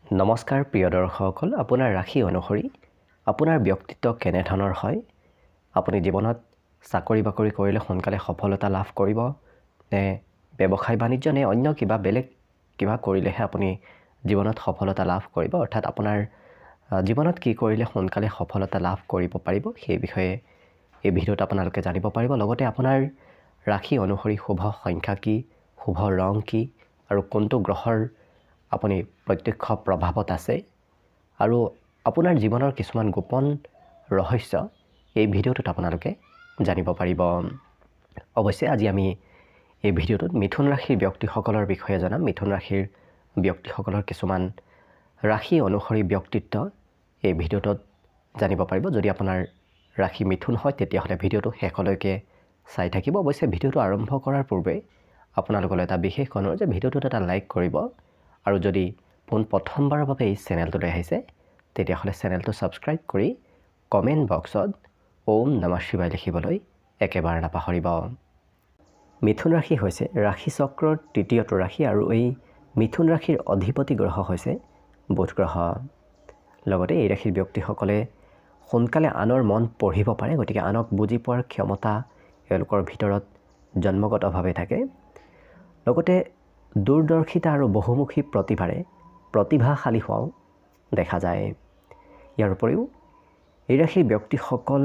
নমস্কাৰ প্ৰিয় দৰ্শকসকল, আপোনাৰ ৰাশি অনুসৰি আপোনাৰ ব্যক্তিত্ব কেনেধৰণৰ হয়? আপুনি জীৱনত চাকৰি বাকৰি কৰিলে সোনকালে সফলতা লাভ কৰিব নে ব্যৱসায় বাণিজ্য নে অন্য কিবা বেলেগ কিবা কৰিলেহে আপুনি জীৱনত সফলতা লাভ কৰিব? অৰ্থাৎ আপোনাৰ জীৱনত কি কৰিলে সোনকালে সফলতা লাভ কৰিব পাৰিব সেই বিষয়ে এই ভিডিঅ'ত আপোনালোকে জানিব পাৰিব। লগতে আপোনাৰ ৰাশি অনুসৰি শুভ সংখ্যা কি, শুভ ৰং কি আৰু কোনটো গ্ৰহৰ আপুনি প্ৰত্যক্ষ প্ৰভাৱত আছে আৰু আপোনাৰ জীৱনৰ কিছুমান গোপন ৰহস্য এই ভিডিঅ'টোত আপোনালোকে জানিব পাৰিব। অৱশ্যে আজি আমি এই ভিডিঅ'টোত মিথুন ৰাশিৰ ব্যক্তিসকলৰ বিষয়ে জনাম। মিথুন ৰাশিৰ ব্যক্তিসকলৰ কিছুমান ৰাশি অনুসৰি ব্যক্তিত্ব এই ভিডিঅ'টোত জানিব পাৰিব। যদি আপোনাৰ ৰাশি মিথুন হয় তেতিয়াহ'লে ভিডিঅ'টো শেষলৈকে চাই থাকিব। অৱশ্যে ভিডিঅ'টো আৰম্ভ কৰাৰ পূৰ্বে আপোনালোকলৈ এটা বিশেষ অনুৰোধ যে ভিডিঅ'টোত এটা লাইক কৰিব আৰু যদি প্ৰথমবাৰৰ বাবে এই চেনেলটোলৈ আহিছে তেতিয়াহ'লে চেনেলটো ছাবস্ক্ৰাইব কৰি কমেণ্ট বক্সত ওম নমঃ শিৱায় লিখিবলৈ একেবাৰে নাপাহৰিব। মিথুন ৰাশি হৈছে ৰাশি চক্ৰৰ তৃতীয়টো ৰাশি আৰু এই মিথুন ৰাশিৰ অধিপতি গ্ৰহ হৈছে বুধ গ্ৰহ। লগতে এই ৰাশিৰ ব্যক্তিসকলে সোনকালে আনৰ মন পঢ়িব পাৰে, গতিকে আনক বুজি পোৱাৰ ক্ষমতা এওঁলোকৰ ভিতৰত জন্মগতভাৱে থাকে। লগতে দূৰদৰ্শিতা আৰু বহুমুখী প্ৰতিভাশালী হোৱাও দেখা যায়। ইয়াৰ উপৰিও এই ৰাশিৰ ব্যক্তিসকল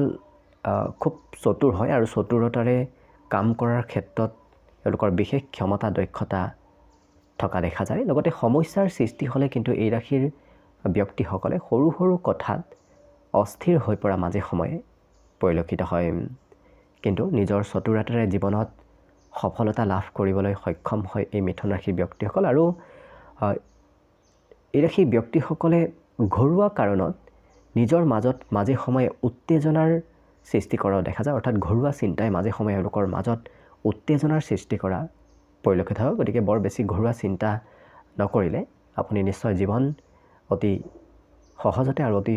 খুব চতুৰ হয় আৰু চতুৰতাৰে কাম কৰাৰ ক্ষেত্ৰত এওঁলোকৰ বিশেষ ক্ষমতা দক্ষতা থকা দেখা যায়। লগতে সমস্যাৰ সৃষ্টি হ'লে কিন্তু এই ৰাশিৰ ব্যক্তিসকলে সৰু সৰু কথাত অস্থিৰ হৈ পৰা মাজে সময়ে পৰিলক্ষিত হয়, কিন্তু নিজৰ চতুৰতাৰে জীৱনত সফলতা লাভ কৰিবলৈ সক্ষম হয় এই মিথুন ৰাশিৰ ব্যক্তিসকল। আৰু এই ৰাশিৰ ব্যক্তিসকলে ঘৰুৱা কাৰণত নিজৰ মাজত মাজে সময়ে উত্তেজনাৰ সৃষ্টি কৰাও দেখা যায়। অৰ্থাৎ ঘৰুৱা চিন্তাই মাজে সময়ে এওঁলোকৰ মাজত উত্তেজনাৰ সৃষ্টি কৰা পৰিলক্ষিত হয়। গতিকে বৰ বেছি ঘৰুৱা চিন্তা নকৰিলে আপুনি নিশ্চয় জীৱন অতি সহজতে আৰু অতি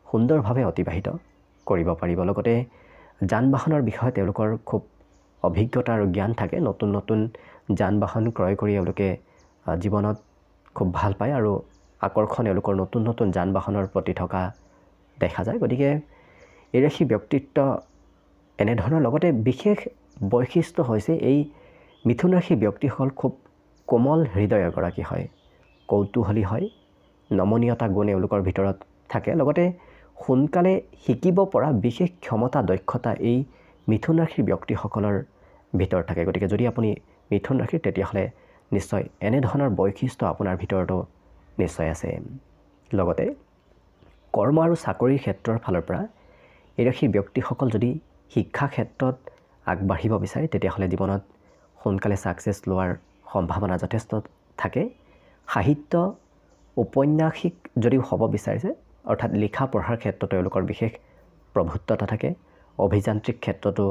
সুন্দৰভাৱে অতিবাহিত কৰিব পাৰিব। লগতে যান বাহনৰ বিষয়ে তেওঁলোকৰ খুব অভিজ্ঞতা আৰু জ্ঞান থাকে। নতুন নতুন যান বাহন ক্ৰয় কৰি এওঁলোকে জীৱনত খুব ভাল পায় আৰু আকৰ্ষণ এওঁলোকৰ নতুন নতুন যান বাহনৰ প্ৰতি থকা দেখা যায়। গতিকে এই ৰাশি ব্যক্তিত্ব এনেধৰণৰ। লগতে বিশেষ বৈশিষ্ট্য হৈছে এই মিথুন ৰাশি ব্যক্তিসকল খুব কোমল হৃদয়ৰ গৰাকী হয়, কৌতূহলী হয়, নমনীয়তা গুণ এওঁলোকৰ ভিতৰত থাকে। লগতে সোনকালে শিকিব পৰা বিশেষ ক্ষমতা দক্ষতা এই মিথুন ৰাশিৰ ব্যক্তিসকলৰ ভিতৰত থাকে। গতিকে যদি আপুনি মিথুন ৰাশিৰ তেতিয়াহ'লে নিশ্চয় এনেধৰণৰ বৈশিষ্ট্য আপোনাৰ ভিতৰতো নিশ্চয় আছে। লগতে কৰ্ম আৰু চাকৰিৰ ক্ষেত্ৰৰ ফালৰ পৰা এই ৰাশিৰ ব্যক্তিসকল যদি শিক্ষা ক্ষেত্ৰত আগবাঢ়িব বিচাৰে তেতিয়াহ'লে জীৱনত সোনকালে ছাকচেছ লোৱাৰ সম্ভাৱনা যথেষ্ট থাকে। সাহিত্য ঔপন্যাসিক যদিও হ'ব বিচাৰিছে, অৰ্থাৎ লিখা পঢ়াৰ ক্ষেত্ৰতো এওঁলোকৰ বিশেষ প্ৰভুত্বতা থাকে। অভিযান্ত্ৰিক ক্ষেত্ৰতো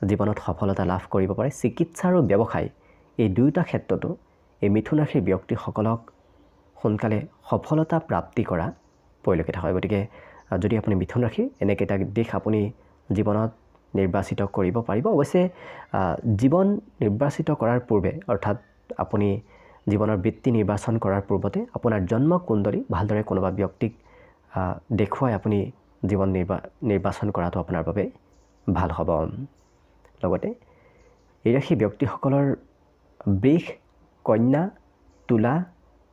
জীৱনত সফলতা লাভ কৰিব পাৰে। চিকিৎসা আৰু ব্যৱসায় এই দুয়োটা ক্ষেত্ৰতো এই মিথুন ৰাশিৰ ব্যক্তিসকলক সোনকালে সফলতা প্ৰাপ্তি কৰা পৰিলক্ষিত হয়। গতিকে যদি আপুনি মিথুন ৰাশিৰ এনেকেইটা দিশ আপুনি জীৱনত নিৰ্বাচিত কৰিব পাৰিব। অৱশ্যে জীৱন নিৰ্বাচিত কৰাৰ পূৰ্বে, অৰ্থাৎ আপুনি জীৱনৰ বৃত্তি নিৰ্বাচন কৰাৰ পূৰ্বতে আপোনাৰ জন্ম কুণ্ডলী ভালদৰে কোনোবা ব্যক্তিক দেখুৱাই আপুনি জীৱন নিৰ্বাচন কৰাটো আপোনাৰ বাবে ভাল হ'ব। লগতে এই ৰাশি ব্যক্তিসকলৰ বৃষ, কন্যা, তুলা,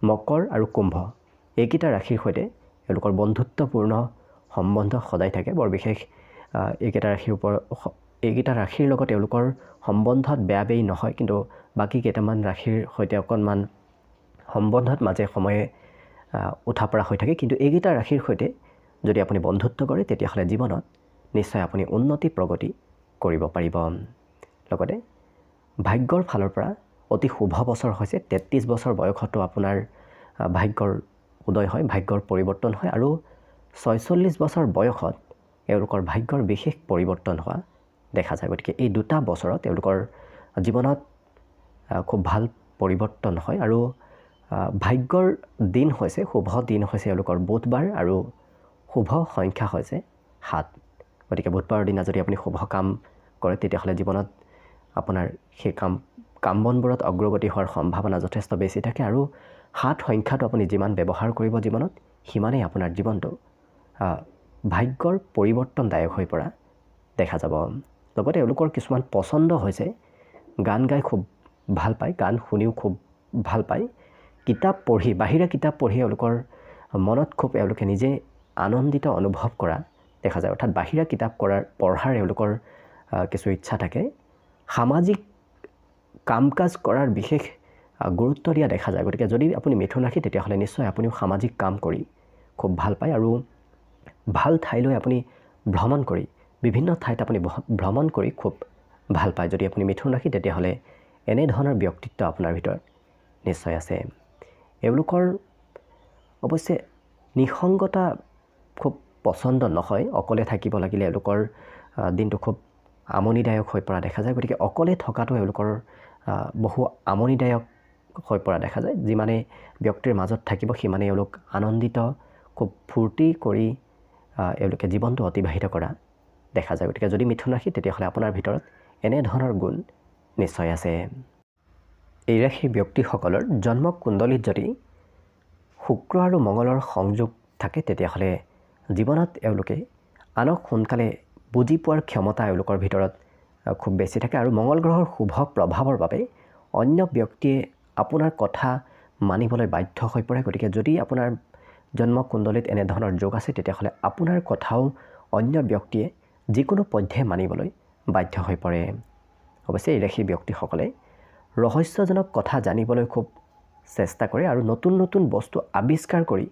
মকৰ আৰু কুম্ভ এইকেইটা ৰাশিৰ সৈতে এওঁলোকৰ বন্ধুত্বপূৰ্ণ সম্বন্ধ সদায় থাকে। বৰ বিশেষ এইকেইটা ৰাশিৰ লগত এওঁলোকৰ সম্বন্ধত বেয়া নহয়, কিন্তু বাকী কেইটামান ৰাশিৰ সৈতে অকণমান সম্বন্ধত মাজে সময়ে উঠা পৰা হৈ থাকে। কিন্তু এইকেইটা ৰাশিৰ সৈতে যদি আপুনি বন্ধুত্ব কৰে তেতিয়াহ'লে জীৱনত নিশ্চয় আপুনি উন্নতি প্ৰগতি কৰিব পাৰিব। লগতে ভাগ্যৰ ফালৰ পৰা অতি শুভ বছৰ হৈছে 33 বছৰ বয়সতো আপোনাৰ ভাগ্যৰ উদয় হয়, ভাগ্যৰ পৰিৱৰ্তন হয় আৰু 46 বছৰ বয়সত এওঁলোকৰ ভাগ্যৰ বিশেষ পৰিৱৰ্তন হোৱা দেখা যায়। গতিকে এই দুটা বছৰত এওঁলোকৰ জীৱনত খুব ভাল পৰিৱৰ্তন হয় আৰু ভাগ্যৰ দিন হৈছে, শুভ দিন হৈছে এওঁলোকৰ বুধবাৰ আৰু শুভ সংখ্যা হৈছে 7। গতিকে বুধবাৰৰ দিনা যদি আপুনি শুভ কাম কৰে তেতিয়াহ'লে জীৱনত আপোনাৰ সেই কাম বনবোৰত অগ্ৰগতি হোৱাৰ সম্ভাৱনা যথেষ্ট বেছি থাকে আৰু 7 সংখ্যাটো আপুনি যিমান ব্যৱহাৰ কৰিব জীৱনত সিমানেই আপোনাৰ জীৱনটো ভাগ্যৰ পৰিৱৰ্তনদায়ক হৈ পৰা দেখা যাব। লগতে এওঁলোকৰ কিছুমান পচন্দ হৈছে গান গাই খুব ভাল পায়, গান শুনিও খুব ভাল পায়, কিতাপ পঢ়ি বাহিৰা কিতাপ পঢ়ি এওঁলোকৰ মনত খুব এওঁলোকে নিজে আনন্দিত অনুভৱ কৰা দেখা যায়। অৰ্থাৎ বাহিৰা কিতাপ পঢ়াৰ এওঁলোকৰ কিছু ইচ্ছা থাকে। সামাজিক কাম কাজ কৰাৰ বিশেষ গুৰুত্ব দিয়া দেখা যায়। গতিকে যদি আপুনি মিথুন ৰাশি তেতিয়াহ'লে নিশ্চয় আপুনিও সামাজিক কাম কৰি খুব ভাল পায় আৰু ভাল ঠাইলৈ আপুনি ভ্ৰমণ কৰি বিভিন্ন ঠাইত আপুনি ভ্ৰমণ কৰি খুব ভাল পায়। যদি আপুনি মিথুন ৰাশি তেতিয়াহ'লে এনেধৰণৰ ব্যক্তিত্ব আপোনাৰ ভিতৰত নিশ্চয় আছে। এওঁলোকৰ অৱশ্যে নিসংগতা খুব পচন্দ নহয়। অকলে থাকিব লাগিলে এওঁলোকৰ দিনটো খুব আমনিদায়ক হৈ পৰা দেখা যায়। গতিকে অকলে থকাটো এওঁলোকৰ বহু আমনিদায়ক হৈ পৰা দেখা যায়। যিমানে ব্যক্তিৰ মাজত থাকিব সিমানে এওঁলোক আনন্দিত খুব ফূৰ্তি কৰি এওঁলোকে জীৱনটো অতিবাহিত কৰা দেখা যায়। গতিকে যদি মিথুন ৰাশি তেতিয়াহ'লে আপোনাৰ ভিতৰত এনেধৰণৰ গুণ নিশ্চয় আছে। এই ৰাশিৰ ব্যক্তিসকলৰ জন্ম কুণ্ডলীত যদি শুক্ৰ আৰু মঙলৰ সংযোগ থাকে তেতিয়াহ'লে জীৱনত এওঁলোকে আনক সোনকালে বুজি পোৱাৰ ক্ষমতা এওঁলোকৰ ভিতৰত খুব বেছি থাকে আৰু মঙল গ্ৰহৰ শুভ প্ৰভাৱৰ বাবে অন্য ব্যক্তিয়ে আপোনাৰ কথা মানিবলৈ বাধ্য হৈ পৰে। গতিকে যদি আপোনাৰ জন্ম কুণ্ডলীত এনেধৰণৰ যোগ আছে তেতিয়াহ'লে আপোনাৰ কথাও অন্য ব্যক্তিয়ে যিকোনো পধ্যে মানিবলৈ বাধ্য হৈ পৰে। অৱশ্যে এই ৰাশিৰ ব্যক্তিসকলে ৰহস্যজনক কথা জানিবলৈ খুব চেষ্টা কৰে আৰু নতুন নতুন বস্তু আৱিষ্কাৰ কৰি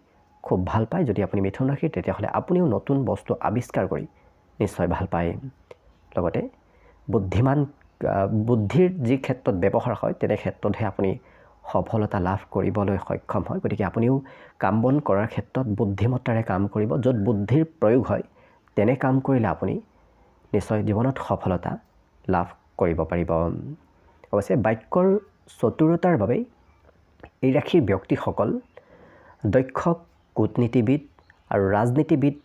খুব ভাল পায়। যদি আপুনি মিথুন ৰাশিৰ তেতিয়াহ'লে আপুনিও নতুন বস্তু আৱিষ্কাৰ কৰি নিশ্চয় ভাল পায়। লগতে বুদ্ধিৰ যি ক্ষেত্ৰত ব্যৱহাৰ হয় তেনে ক্ষেত্ৰতহে আপুনি সফলতা লাভ কৰিবলৈ সক্ষম হয়। গতিকে আপুনিও কাম বন কৰাৰ ক্ষেত্ৰত বুদ্ধিমত্তাৰে কাম কৰিব। য'ত বুদ্ধিৰ প্ৰয়োগ হয় তেনে কাম কৰিলে আপুনি নিশ্চয় জীৱনত সফলতা লাভ কৰিব পাৰিব। অৱশ্যে বাক্যৰ চতুৰতাৰ বাবেই এই ৰাশিৰ ব্যক্তিসকল দক্ষ কূটনীতিবিদ আৰু ৰাজনীতিবিদ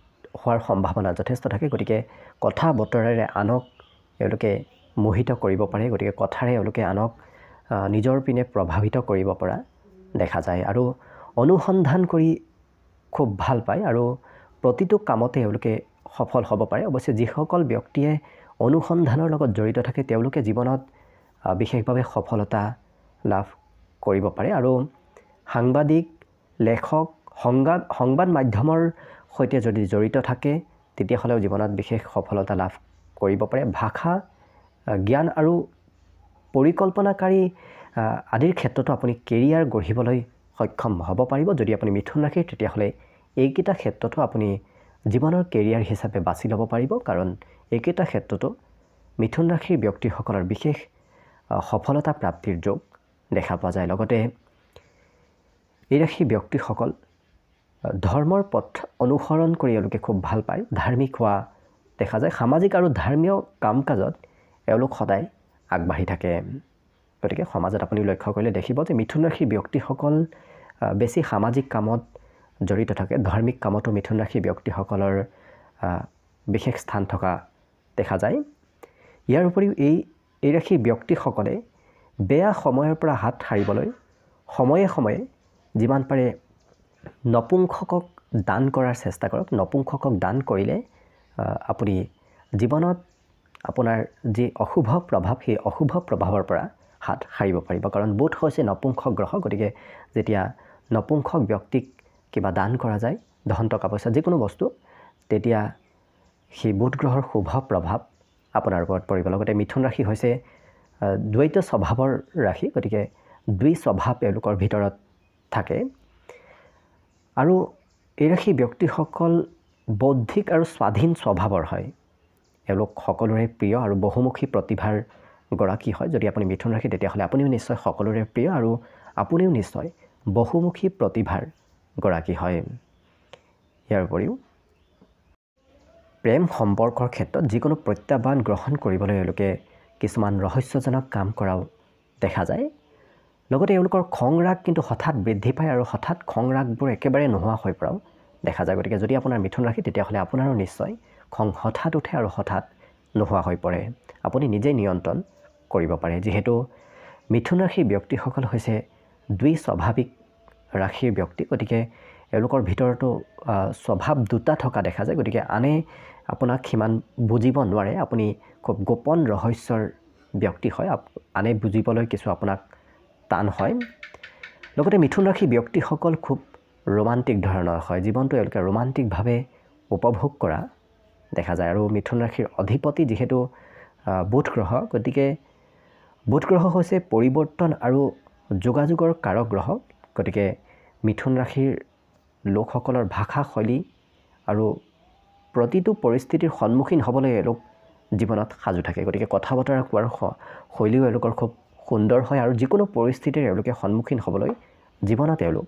হোৱাৰ সম্ভাৱনা যথেষ্ট থাকে। গতিকে কথা বতৰাৰে আনক এওঁলোকে মোহিত কৰিব পাৰে। গতিকে কথাৰে এওঁলোকে আনক নিজৰ পিনে প্ৰভাৱিত কৰিব পৰা দেখা যায় আৰু অনুসন্ধান কৰি খুব ভাল পায় আৰু প্ৰতিটো কামতে এওঁলোকে সফল হ'ব পাৰে। অৱশ্যে যিসকল ব্যক্তিয়ে অনুসন্ধানৰ লগত জড়িত থাকে তেওঁলোকে জীৱনত বিশেষভাৱে সফলতা লাভ কৰিব পাৰে আৰু সাংবাদিক, লেখক, সংবাদ মাধ্যমৰ সৈতে যদি জড়িত থাকে তেতিয়াহ'লেও জীৱনত বিশেষ সফলতা লাভ কৰিব পাৰে। ভাষা জ্ঞান আৰু পৰিকল্পনাকাৰী আদিৰ ক্ষেত্ৰতো আপুনি কেৰিয়াৰ গঢ়িবলৈ সক্ষম হ'ব পাৰিব। যদি আপুনি মিথুন ৰাশিৰ তেতিয়াহ'লে এইকেইটা ক্ষেত্ৰতো আপুনি জীৱনৰ কেৰিয়াৰ হিচাপে বাছি ল'ব পাৰিব। কাৰণ এইকেইটা ক্ষেত্ৰতো মিথুন ৰাশিৰ ব্যক্তিসকলৰ বিশেষ সফলতা প্ৰাপ্তিৰ যোগ দেখা পোৱা যায়। লগতে এই ৰাশিৰ ব্যক্তিসকল ধৰ্মৰ পথ অনুসৰণ কৰি এওঁলোকে খুব ভাল পায়, ধাৰ্মিক হোৱা দেখা যায়। সামাজিক আৰু ধৰ্মীয় কাম কাজত এওঁলোক সদায় আগবাঢ়ি থাকে। গতিকে সমাজত আপুনি লক্ষ্য কৰিলে দেখিব যে মিথুন ৰাশিৰ ব্যক্তিসকল বেছি সামাজিক কামত জড়িত থাকে। ধাৰ্মিক কামতো মিথুন ৰাশিৰ ব্যক্তিসকলৰ বিশেষ স্থান থকা দেখা যায়। ইয়াৰ উপৰিও এই ৰাশিৰ ব্যক্তিসকলে বেয়া সময়ৰ পৰা হাত সাৰিবলৈ সময়ে সময়ে যিমান পাৰে নপুংসকক দান কৰাৰ চেষ্টা কৰক। নপুংসকক দান কৰিলে আপুনি জীৱনত আপোনাৰ যি অশুভ প্ৰভাৱ সেই অশুভ প্ৰভাৱৰ পৰা হাত সাৰিব পাৰিব। কাৰণ বুধ হৈছে নপুংসক গ্ৰহ। গতিকে যেতিয়া নপুংসক ব্যক্তিক কিবা দান কৰা যায়, ধন টকা পইচা যিকোনো বস্তু, তেতিয়া সেই বুধ গ্ৰহৰ শুভ প্ৰভাৱ আপোনাৰ ওপৰত পৰিব। লগতে মিথুন ৰাশি হৈছে দ্বৈত স্বভাৱৰ ৰাশি। গতিকে দুই স্বভাৱ এওঁলোকৰ ভিতৰত থাকে আৰু এই ৰাশি ব্যক্তিসকল বৌদ্ধিক আৰু স্বাধীন স্বভাৱৰ হয়। এওঁলোক সকলোৰে প্ৰিয় আৰু বহুমুখী প্ৰতিভাৰ গৰাকী হয়। যদি আপুনি মিথুন ৰাশি তেতিয়াহ'লে আপুনিও নিশ্চয় সকলোৰে প্ৰিয় আৰু আপুনিও নিশ্চয় বহুমুখী প্ৰতিভাৰ গৰাকী হয়। ইয়াৰ উপৰিও প্ৰেম সম্পৰ্কৰ ক্ষেত্ৰত যিকোনো প্ৰত্যাহ্বান গ্ৰহণ কৰিবলৈ এওঁলোকে কিছুমান ৰহস্যজনক কাম কৰাও দেখা যায়। লগতে এওঁলোকৰ খং ৰাগ কিন্তু হঠাৎ বৃদ্ধি পায় আৰু হঠাৎ খং ৰাগবোৰ একেবাৰে নোহোৱা হৈ পৰাও দেখা যায়। গতিকে যদি আপোনাৰ মিথুন ৰাশি তেতিয়াহ'লে আপোনাৰো নিশ্চয় খং হঠাৎ উঠে আৰু হঠাৎ নোহোৱা হৈ পৰে। আপুনি নিজেই নিয়ন্ত্ৰণ কৰিব পাৰে। যিহেতু মিথুন ৰাশিৰ ব্যক্তিসকল হৈছে দুই স্বাভাৱিক ৰাশিৰ ব্যক্তি গতিকে এওঁলোকৰ ভিতৰতো স্বভাৱ দুটা থকা দেখা যায় গতিকে আনে আপোনাক সিমান বুজিব নোৱাৰে আপুনি খুব গোপন ৰহস্যৰ ব্যক্তি হয় আনে বুজিবলৈ কিছু আপোনাক টান হয় লগতে মিথুন ৰাশি ব্যক্তিসকল খুব ৰোমান্টিক ধৰণৰ হয় জীৱনটো এওঁলোকে ৰোমান্টিকভাৱে উপভোগ কৰা দেখা যায় আৰু মিথুন ৰাশিৰ অধিপতি যিহেতু বুধ গ্ৰহ গতিকে বুধ গ্ৰহ হৈছে পৰিৱৰ্তন আৰু যোগাযোগৰ কাৰক গ্ৰহ গতিকে মিথুন ৰাশিৰ লোকসকলৰ ভাষা শৈলী আৰু প্ৰতিটো পৰিস্থিতিৰ সন্মুখীন হ'বলৈ এওঁলোক জীৱনত সাজু থাকে গতিকে কথা বতৰা কোৱাৰ শৈলীও এওঁলোকৰ খুব সুন্দৰ হয় আৰু যিকোনো পৰিস্থিতিৰ এওঁলোকে সন্মুখীন হ'বলৈ জীৱনত এওঁলোক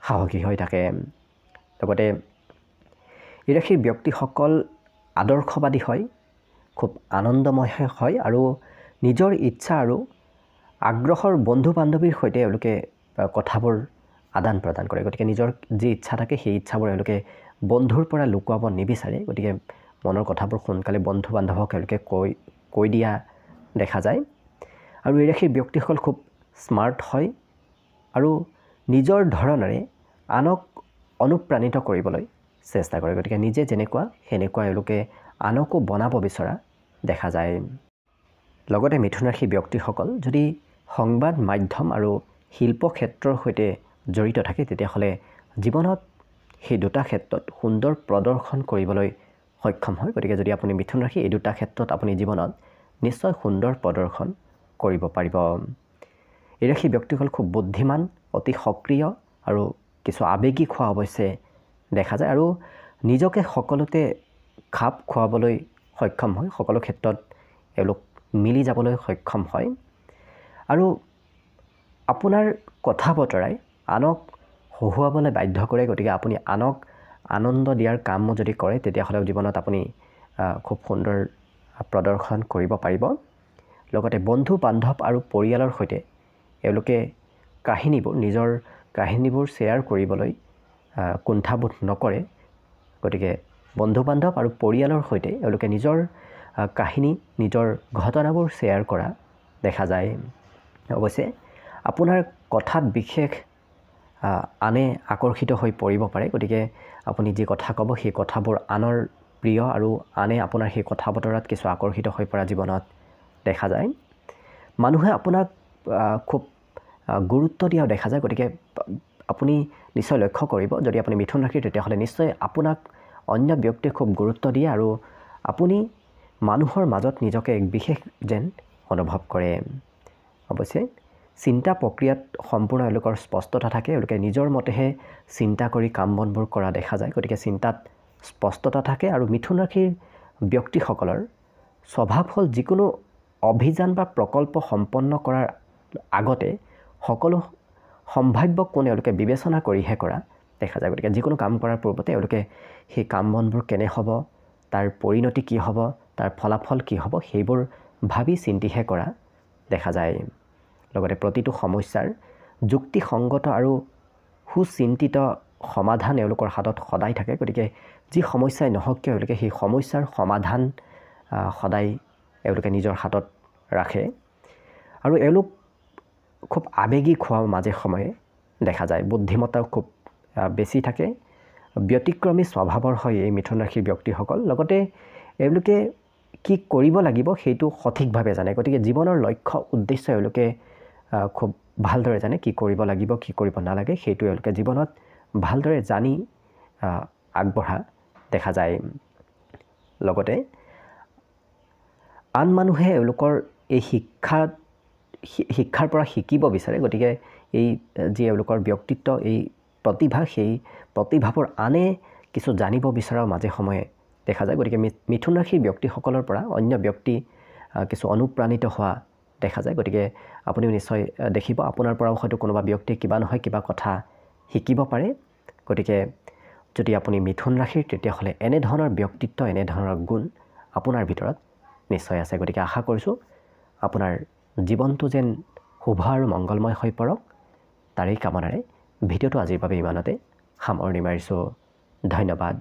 সাহসী হৈ থাকে লগতে এই ৰাশিৰ ব্যক্তিসকল আদৰ্শবাদী হয় খুব আনন্দময় হয় আৰু নিজৰ ইচ্ছা আৰু আগ্ৰহৰ বন্ধু বান্ধৱীৰ সৈতে এওঁলোকে কথাবোৰ আদান প্ৰদান কৰে গতিকে নিজৰ যি ইচ্ছা থাকে সেই ইচ্ছাবোৰ এওঁলোকে বন্ধুৰ পৰা লুকুৱাব নিবিচাৰে গতিকে মনৰ কথাবোৰ সোনকালে বন্ধু বান্ধৱক এওঁলোকে কৈ দিয়া দেখা যায় আৰু এই ৰাশিৰ ব্যক্তিসকল খুব স্মাৰ্ট হয় আৰু নিজৰ ধৰণেৰে আনক অনুপ্ৰাণিত কৰিবলৈ চেষ্টা কৰে গতিকে নিজে যেনেকুৱা সেনেকুৱা এওঁলোকে আনকো বনাব বিচৰা দেখা যায় লগতে মিথুন ৰাশি ব্যক্তিসকল যদি সংবাদ মাধ্যম আৰু শিল্প ক্ষেত্ৰৰ সৈতে জড়িত থাকে তেতিয়াহ'লে জীৱনত সেই দুটা ক্ষেত্ৰত সুন্দৰ প্ৰদৰ্শন কৰিবলৈ সক্ষম হয় গতিকে যদি আপুনি মিথুন ৰাশি এই দুটা ক্ষেত্ৰত আপুনি জীৱনত নিশ্চয় সুন্দৰ প্ৰদৰ্শন কৰিব পাৰিব এই ৰাশি ব্যক্তিসকল খুব বুদ্ধিমান অতি সক্ৰিয় আৰু কিছু আৱেগিক হোৱা অৱশ্যে দেখা যায় আৰু নিজকে সকলোতে খাপ খুৱাবলৈ সক্ষম হয় সকলো ক্ষেত্ৰত এওঁলোক মিলি যাবলৈ সক্ষম হয় আৰু আপোনাৰ কথা বতৰাই আনক হহুৱাবলৈ বাধ্য কৰে গতিকে আপুনি আনক আনন্দ দিয়াৰ কাম যদি কৰে তেতিয়াহ'লে জীৱনত আপুনি খুব সুন্দৰ প্ৰদৰ্শন কৰিব পাৰিব লগতে বন্ধু বান্ধৱ আৰু পৰিয়ালৰ সৈতে এওঁলোকে নিজৰ কাহিনীবোৰ শ্বেয়াৰ কৰিবলৈ কুণ্ঠাবোধ নকৰে গতিকে বন্ধু বান্ধৱ আৰু পৰিয়ালৰ সৈতে এওঁলোকে নিজৰ কাহিনী নিজৰ ঘটনাবোৰ শ্বেয়াৰ কৰা দেখা যায় অৱশ্যে আপোনাৰ কথাত বিশেষ আনে আকৰ্ষিত হৈ পৰিব পাৰে গতিকে আপুনি যি কথা ক'ব সেই কথাবোৰ আনৰ প্ৰিয় আৰু আনে আপোনাৰ সেই কথা বতৰাত কিছু আকৰ্ষিত হৈ পৰা জীৱনত দেখা যায় মানুহে আপোনাক খুব গুৰুত্ব দিয়াও দেখা যায় গতিকে আপুনি নিশ্চয় লক্ষ্য কৰিব যদি আপুনি মিথুন ৰাশিৰ তেতিয়াহ'লে নিশ্চয় আপোনাক অন্য ব্যক্তিয়ে খুব গুৰুত্ব দিয়ে আৰু আপুনি মানুহৰ মাজত নিজকে এক বিশেষ যেন অনুভৱ কৰে অৱশ্যে চিন্তা প্ৰক্ৰিয়াত সম্পূৰ্ণ এওঁলোকৰ স্পষ্টতা থাকে এওঁলোকে নিজৰ মতেহে চিন্তা কৰি কাম বনবোৰ কৰা দেখা যায় গতিকে চিন্তাত স্পষ্টতা থাকে আৰু মিথুন ৰাশিৰ ব্যক্তিসকলৰ স্বভাৱ হ'ল যিকোনো অভিযান বা প্ৰকল্প সম্পন্ন কৰাৰ আগতে সকলো সম্ভাৱ্য কোণ এওঁলোকে বিবেচনা কৰিহে কৰা দেখা যায় গতিকে যিকোনো কাম কৰাৰ পূৰ্বতে এওঁলোকে সেই কাম বনবোৰ কেনে হ'ব তাৰ পৰিণতি কি হ'ব তাৰ ফলাফল কি হ'ব সেইবোৰ ভাবি চিন্তিহে কৰা দেখা যায় লগতে প্ৰতিটো সমস্যাৰ যুক্তিসংগত আৰু সুচিন্তিত সমাধান এওঁলোকৰ হাতত সদায় থাকে গতিকে যি সমস্যাই নহওক কিয় এওঁলোকে সেই সমস্যাৰ সমাধান সদায় এওঁলোকে নিজৰ হাতত ৰাখে আৰু এওঁলোক খুব আৱেগিক হোৱা মাজে সময়ে দেখা যায় বুদ্ধিমত্তাও খুব বেছি থাকে ব্যতিক্ৰমী স্বভাৱৰ হয় এই মিথুন ৰাশিৰ ব্যক্তিসকল লগতে এওঁলোকে কি কৰিব লাগিব সেইটো সঠিকভাৱে জানে গতিকে জীৱনৰ লক্ষ্য উদ্দেশ্য এওঁলোকে খুব ভালদৰে জানে কি কৰিব লাগিব কি কৰিব নালাগে সেইটো এওঁলোকে জীৱনত ভালদৰে জানি আগবঢ়া দেখা যায় লগতে আন মানুহে এওঁলোকৰ এই শিক্ষাৰ পৰা শিকিব বিচাৰে গতিকে এই যি এওঁলোকৰ ব্যক্তিত্ব এই প্ৰতিভা সেই প্ৰতিভাবোৰ আনে কিছু জানিব বিচৰাৰ মাজে সময়ে দেখা যায় গতিকে মিথুন ৰাশিৰ ব্যক্তিসকলৰ পৰা অন্য ব্যক্তি কিছু অনুপ্ৰাণিত হোৱা দেখা যায় গতিকে আপুনিও নিশ্চয় দেখিব আপোনাৰ পৰাও হয়তো কোনোবা ব্যক্তিয়ে কিবা নহয় কিবা কথা শিকিব পাৰে গতিকে যদি আপুনি মিথুন ৰাশিৰ তেতিয়াহ'লে এনেধৰণৰ ব্যক্তিত্ব এনেধৰণৰ গুণ আপোনাৰ ভিতৰত নিশ্চয় আছে গতিকে আশা কৰিছোঁ আপোনাৰ জীৱনটো যেন শুভ আৰু মংগলময় হৈ পৰক তাৰেই কামনাৰে ভিডিঅ'টো আজিৰ বাবে ইমানতে সামৰণি মাৰিছোঁ ধন্যবাদ